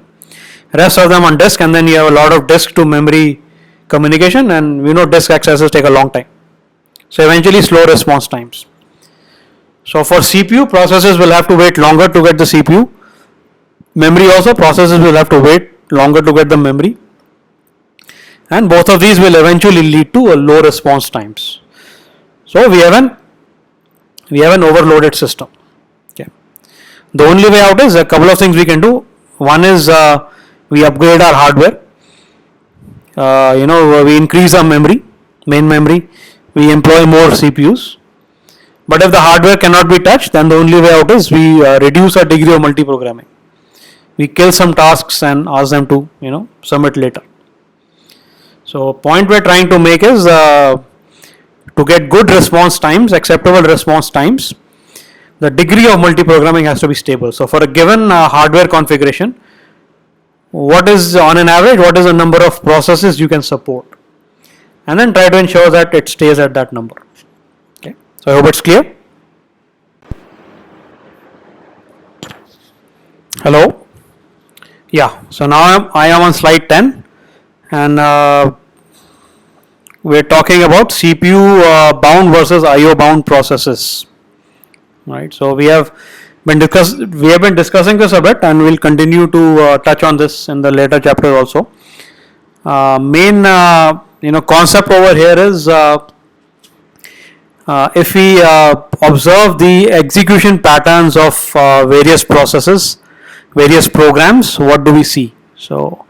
S1: Rest of them on disk, and then you have a lot of disk to memory communication, and disk accesses take a long time. So eventually slow response times. So for CPU, processes will have to wait longer to get the CPU. Memory also, processes will have to wait longer to get the memory. And both of these will eventually lead to a low response times. So we have an overloaded system. Okay. The only way out is a couple of things we can do. One is we upgrade our hardware. We increase our memory, main memory. We employ more CPUs. But if the hardware cannot be touched, then the only way out is we reduce our degree of multi-programming. We kill some tasks and ask them to submit later. So point we're trying to make is to get good response times, acceptable response times, the degree of multi-programming has to be stable. So for a given hardware configuration, what is on an average, what is the number of processes you can support, and then try to ensure that it stays at that number. Okay. So I hope it's clear. Hello. Yeah. So now I am on slide 10, and we're talking about CPU bound versus IO bound processes, right? So we have been discussing this a bit, and we'll continue to touch on this in the later chapter also. Main concept over here is if we observe the execution patterns of various processes, various programs, what do we see? So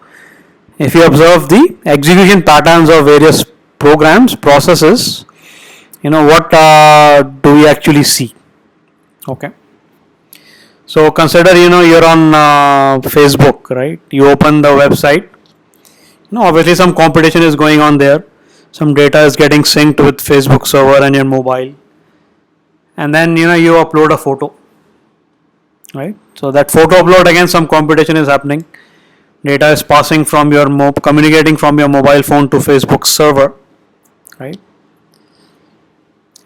S1: if you observe the execution patterns of various programs, processes, what do we actually see? Okay. So consider you're on Facebook, right? You open the website. Obviously some competition is going on there. Some data is getting synced with Facebook server and your mobile, and then you upload a photo, right? So that photo upload, again some competition is happening. Data is passing from your communicating from your mobile phone to Facebook server, right?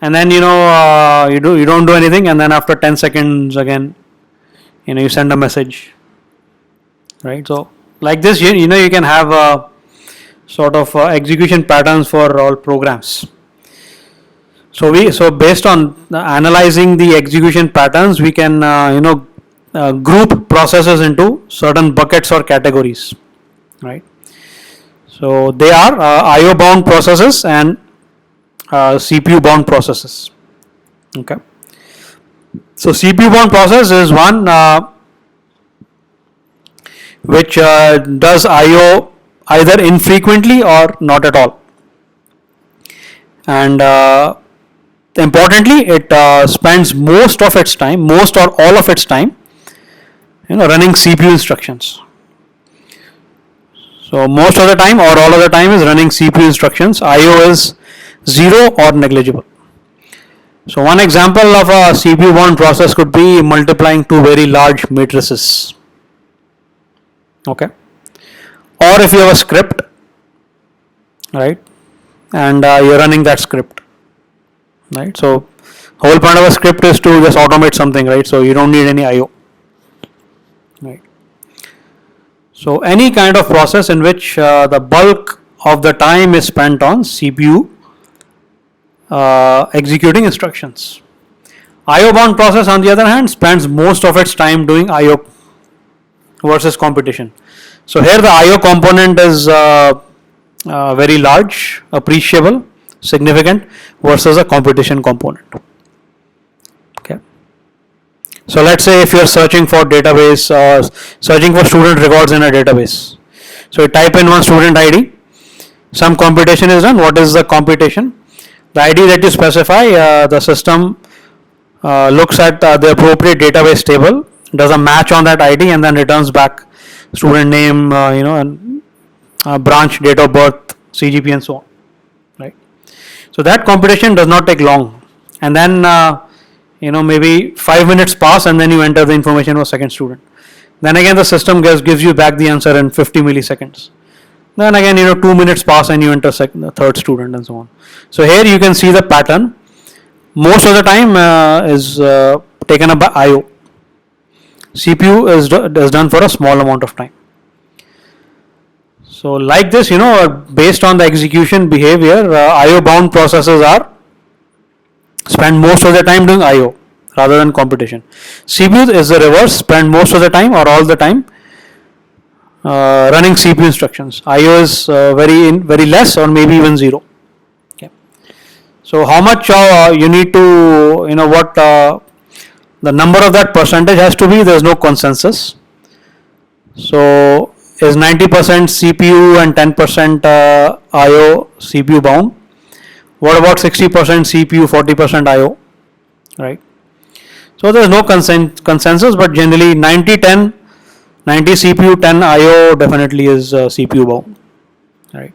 S1: And then you don't do anything, and then after 10 seconds again you send a message, right? So like this you can have a sort of execution patterns for all programs. So based on analyzing the execution patterns, we can group processes into certain buckets or categories, right? So they are IO bound processes and CPU bound processes. Okay. So CPU bound process is one which does IO either infrequently or not at all, and importantly, it spends most or all of its time running CPU instructions. So most of the time or all of the time is running CPU instructions. IO is 0 or negligible. So one example of a CPU bound process could be multiplying two very large matrices. Okay. Or if you have a script, right, and you're running that script, right. So whole point of a script is to just automate something, right. So you don't need any IO, right. So any kind of process in which the bulk of the time is spent on CPU executing instructions. IO bound process on the other hand spends most of its time doing IO versus competition. So here the IO component is very large, appreciable, significant versus a competition component. Okay. So let's say if you're searching for database or searching for student records in a database. So you type in one student ID, some computation is done. What is the computation? The ID that you specify, the system looks at the appropriate database table, does a match on that ID and then returns back student name, and branch, date of birth, CGP and so on, right. So that computation does not take long, and then maybe 5 minutes pass and then you enter the information of second student. Then again the system gives you back the answer in 50 milliseconds. Then again 2 minutes pass and you enter the third student and so on. So here you can see the pattern. Most of the time is taken up by IO. CPU is done for a small amount of time. So like this, based on the execution behavior, IO bound processes are spend most of the time doing IO rather than computation. CPU is the reverse, spend most of the time or all the time running CPU instructions. IO is very less or maybe even 0. Okay. So how much you need to, what the number of that percentage has to be, there is no consensus. So is 90% CPU and 10% IO CPU bound? What about 60% CPU, 40% IO? Right. So there is no consensus, but generally 90-10, 90 CPU, 10 IO definitely is CPU bound. Right.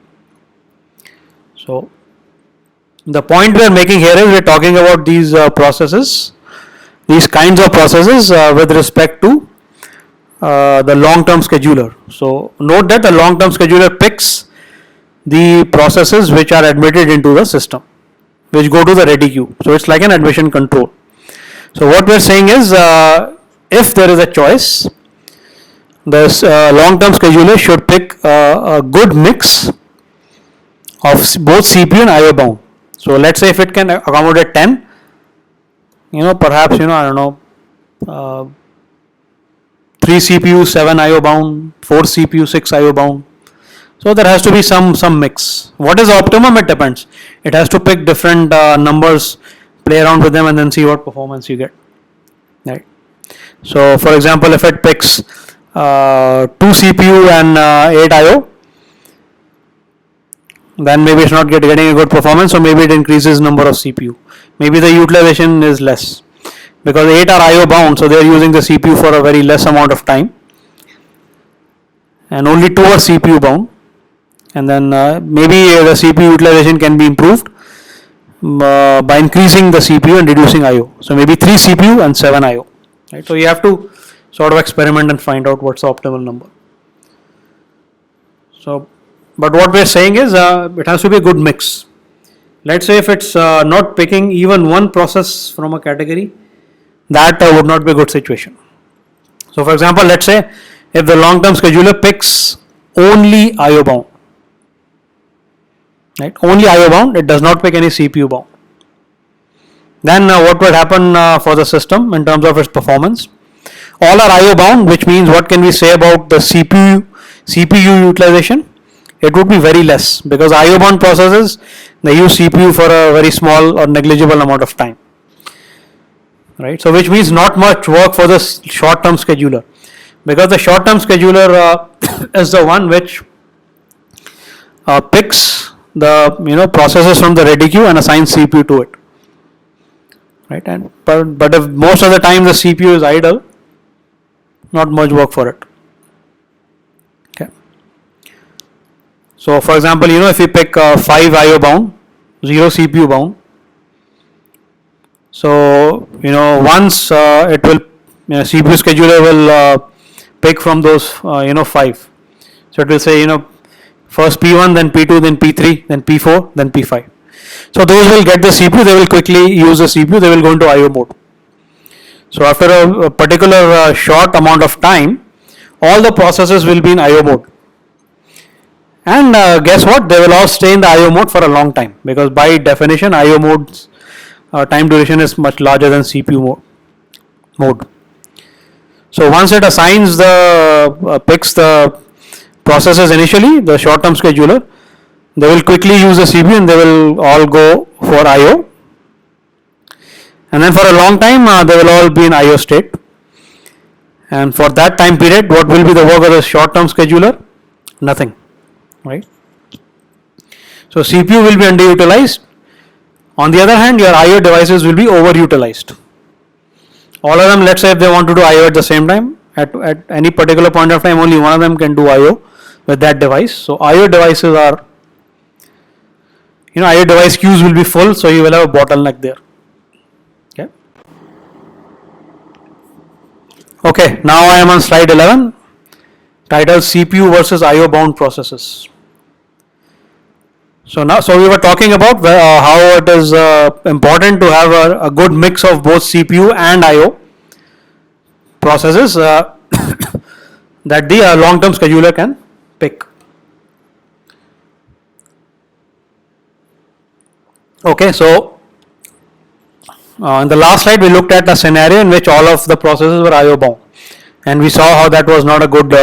S1: So the point we are making here is we are talking about these processes, these kinds of processes with respect to the long-term scheduler. So note that the long-term scheduler picks the processes which are admitted into the system, which go to the ready queue. So it's like an admission control. So what we are saying is, if there is a choice, this long-term scheduler should pick a good mix of both CPU and IO bound. So let's say if it can accommodate 10, perhaps I don't know, 3 CPU, 7 IO bound, 4 CPU, 6 IO bound. So there has to be some mix. What is optimum? It depends. It has to pick different numbers, play around with them, and then see what performance you get. Right. So for example, if it picks 2 CPU and 8 IO, then maybe it's not getting a good performance, so maybe it increases number of CPU. Maybe the utilization is less because 8 are IO bound, so they are using the CPU for a very less amount of time, and only 2 are CPU bound. And then maybe the CPU utilization can be improved by increasing the CPU and reducing IO. So maybe 3 CPU and 7 IO. Right. So you have to sort of experiment and find out what's the optimal number. So, but what we're saying is it has to be a good mix. Let's say if it's not picking even one process from a category, that would not be a good situation. So for example, let's say if the long-term scheduler picks only IO bound, right? Only IO bound, it does not pick any CPU bound. Then what would happen for the system in terms of its performance? All are IO bound, which means what can we say about the CPU utilization? It would be very less because IO bound processes, they use CPU for a very small or negligible amount of time. Right. So which means not much work for the short-term scheduler, because the short-term scheduler is the one which picks the processes from the ready queue and assigns CPU to it. Right. And but if most of the time the CPU is idle, not much work for it. Okay. So for example, if we pick 5 IO bound, 0 CPU bound, so once it will CPU scheduler will pick from those 5. So it will say first P1, then P2, then P3, then P4, then P5. So those will get the CPU, they will quickly use the CPU, they will go into IO mode. So after a particular short amount of time, all the processes will be in IO mode. And guess what? They will all stay in the IO mode for a long time, because by definition IO mode's time duration is much larger than CPU mode. So once it assigns picks the processes initially, the short-term scheduler, they will quickly use the CPU and they will all go for IO. And then for a long time, they will all be in IO state. And for that time period, what will be the work of the short-term scheduler? Nothing, right? So CPU will be underutilized. On the other hand, your IO devices will be overutilized. All of them, let's say if they want to do IO at the same time, at any particular point of time, only one of them can do IO with that device. So IO devices are, IO device queues will be full, so you will have a bottleneck there. Okay, now I am on slide 11, titled CPU versus IO bound processes. So we were talking about how it is important to have a good mix of both CPU and IO processes that the long-term scheduler can pick. Okay, so in the last slide we looked at a scenario in which all of the processes were IO bound, and we saw how that was not a good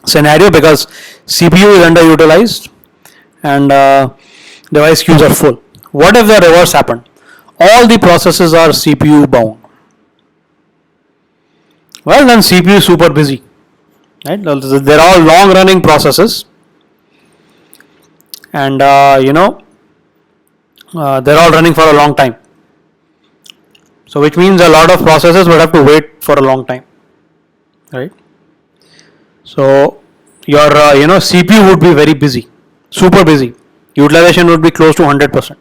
S1: scenario because CPU is underutilized and device queues are full. What if the reverse happened? All the processes are CPU bound. Well, then CPU is super busy, right? They're all long running processes, and they're all running for a long time. So which means a lot of processes would have to wait for a long time, right? So your CPU would be very busy, super busy. Utilization would be close to 100%.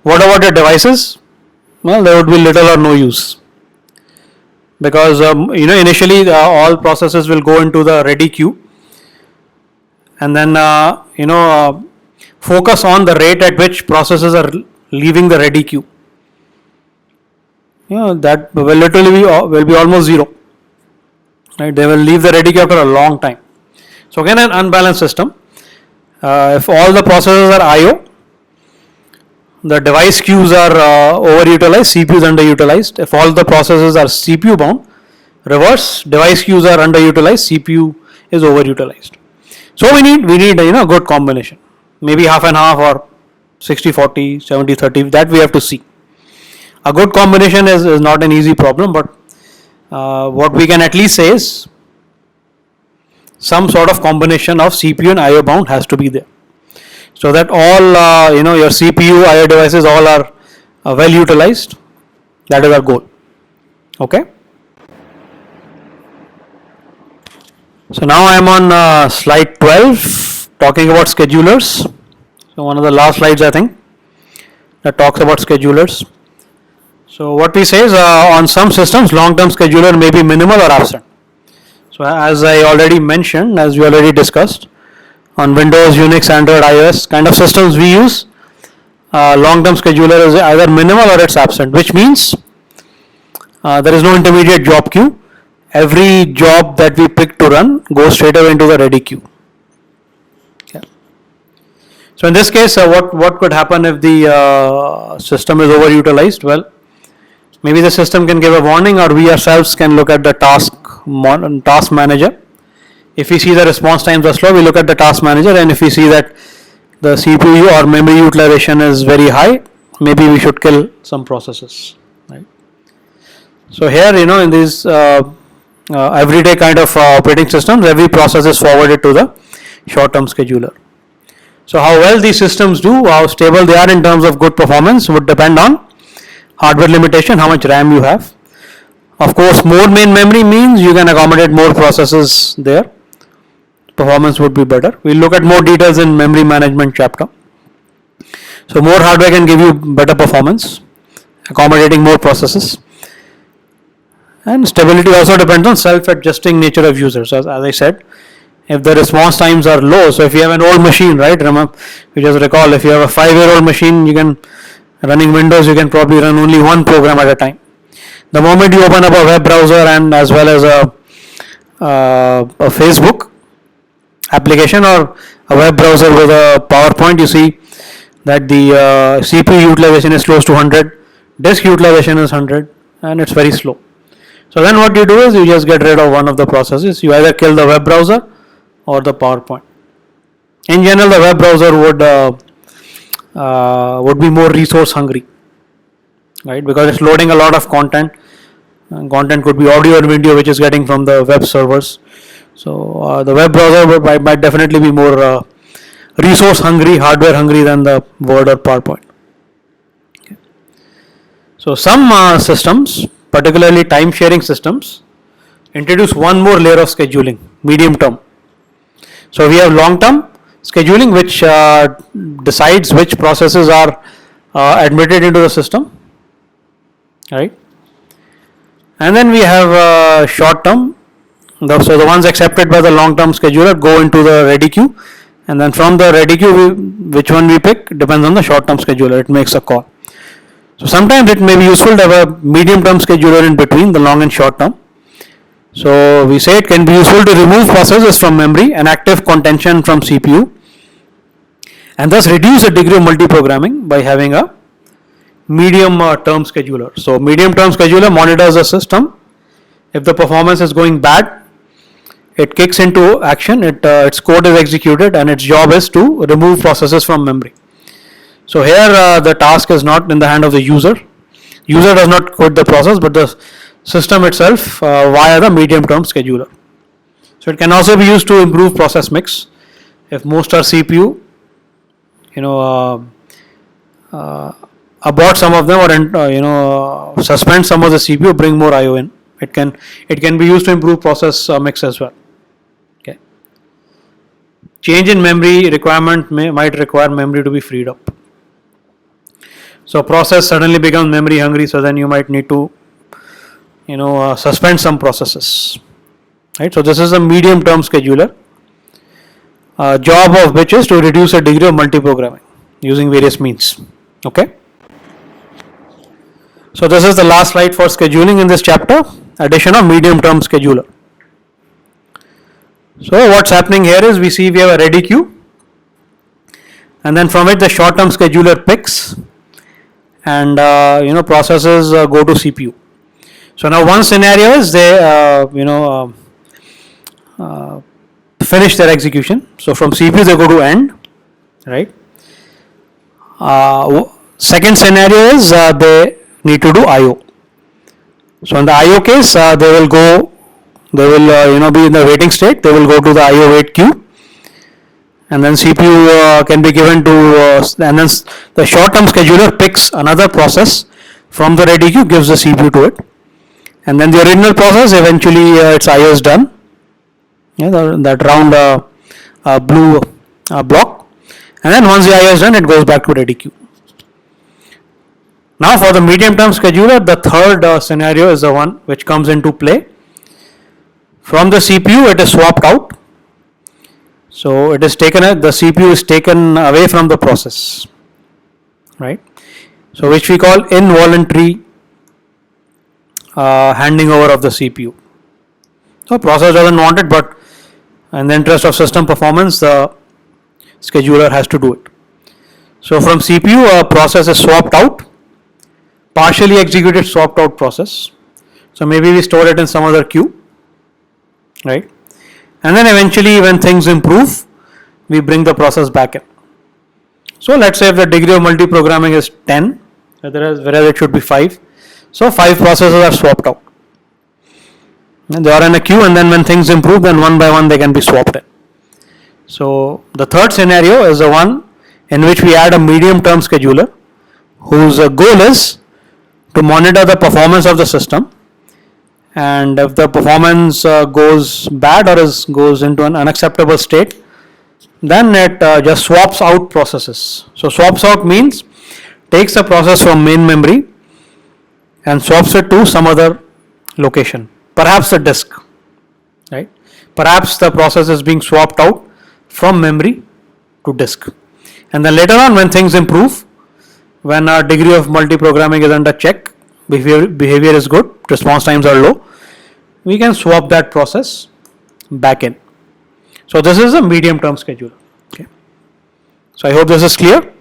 S1: What about your devices? Well, there would be little or no use, because initially all processes will go into the ready queue, and then focus on the rate at which processes are leaving the ready queue. That will literally will be almost zero, right? They will leave the ready queue after a long time. So again, an unbalanced system. If all the processes are IO, the device queues are overutilized, CPU is underutilized. If all the processes are CPU bound, reverse, device queues are underutilized, CPU is overutilized. So we need a good combination, maybe half and half or 60-40, 70-30. That we have to see. A good combination is not an easy problem, but what we can at least say is some sort of combination of CPU and IO bound has to be there, so that all your CPU IO devices all are well utilized. That is our goal. Okay. So now I am on slide 12, talking about schedulers. So one of the last slides, I think, that talks about schedulers. So what we say is on some systems, long-term scheduler may be minimal or absent. So as I already mentioned, as we already discussed, on Windows, Unix, Android, iOS kind of systems we use, long-term scheduler is either minimal or it's absent, which means there is no intermediate job queue. Every job that we pick to run goes straight away into the ready queue. Yeah. So in this case, what could happen if the system is overutilized? Well, maybe the system can give a warning, or we ourselves can look at the task manager. If we see the response times are slow, we look at the task manager, and if we see that the CPU or memory utilization is very high, maybe we should kill some processes. Right. So here, in these everyday kind of operating systems, every process is forwarded to the short-term scheduler. So how well these systems do, how stable they are in terms of good performance would depend on hardware limitation, how much RAM you have. Of course, more main memory means you can accommodate more processes there. performance would be better. We'll look at more details in memory management chapter. So more hardware can give you better performance, accommodating more processes. And stability also depends on self-adjusting nature of users. As I said, if the response times are low, so if you have an old machine, right, remember, you just recall, if you have a 5-year-old machine, you can, running Windows, you can probably run only one program at a time. The moment you open up a web browser and as well as a Facebook application or a web browser with a PowerPoint, you see that the CPU utilization is close to 100, disk utilization is 100, and it's very slow. So then what you do is you just get rid of one of the processes. You either kill the web browser or the PowerPoint. In general, the web browser would be more resource hungry, right? Because it's loading a lot of content. Content could be audio or video, which is getting from the web servers. So the web browser might definitely be more resource hungry, hardware hungry than the Word or PowerPoint. Okay. So some systems, particularly time sharing systems, introduce one more layer of scheduling, medium term. So we have long term scheduling, which decides which processes are admitted into the system, right? And then we have short term. So the ones accepted by the long term scheduler go into the ready queue, and then from the ready queue, which one we pick depends on the short term scheduler. It makes a call. So sometimes it may be useful to have a medium term scheduler in between the long and short term. So we say it can be useful to remove processes from memory and active contention from CPU, and thus reduce the degree of multiprogramming by having a medium term scheduler. So medium term scheduler monitors the system. If the performance is going bad, it kicks into action, its code is executed, and its job is to remove processes from memory. So here the task is not in the hand of the user. User does not quit the process, but the system itself via the medium term scheduler. So it can also be used to improve process mix. If most are CPU, abort some of them, or suspend some of the CPU, bring more IO in. It can be used to improve process mix as well. Okay. Change in memory requirement might require memory to be freed up. So process suddenly becomes memory hungry, so then you might need to suspend some processes, right? So this is a medium term scheduler, job of which is to reduce the degree of multiprogramming using various means. Okay. So this is the last slide for scheduling in this chapter, addition of medium term scheduler. So what's happening here is we have a ready queue, and then from it the short term scheduler picks, and processes go to CPU. So now one scenario is they finish their execution. So from CPU they go to end, right? Second scenario is they need to do IO. So in the IO case, they will be in the waiting state. They will go to the IO wait queue, and then CPU can be given to, and then the short term scheduler picks another process from the ready queue, gives the CPU to it, and then the original process eventually its IO is done. That round blue block, and then once the IO is done, it goes back to ready queue. Now for the medium term scheduler, the third scenario is the one which comes into play. From the CPU it is swapped out. So it is taken, the CPU is taken away from the process, right? So which we call involuntary handing over of the CPU. So process doesn't want it, but in the interest of system performance, the scheduler has to do it. So from CPU a process is swapped out, partially executed swapped out process. So maybe we store it in some other queue, right? And then eventually when things improve, we bring the process back in. So let's say if the degree of multiprogramming is 10, whereas it should be 5. So 5 processes are swapped out. And they are in a queue, and then when things improve, then one by one they can be swapped in. So the third scenario is the one in which we add a medium term scheduler whose goal is to monitor the performance of the system and if the performance goes bad or goes into an unacceptable state, then it just swaps out processes. So swaps out means takes the process from main memory and swaps it to some other location, perhaps the disk, right? Perhaps the process is being swapped out from memory to disk, and then later on when things improve, when our degree of multi-programming is under check, behavior is good, response times are low, we can swap that process back in. So this is a medium term scheduler. Okay. So I hope this is clear.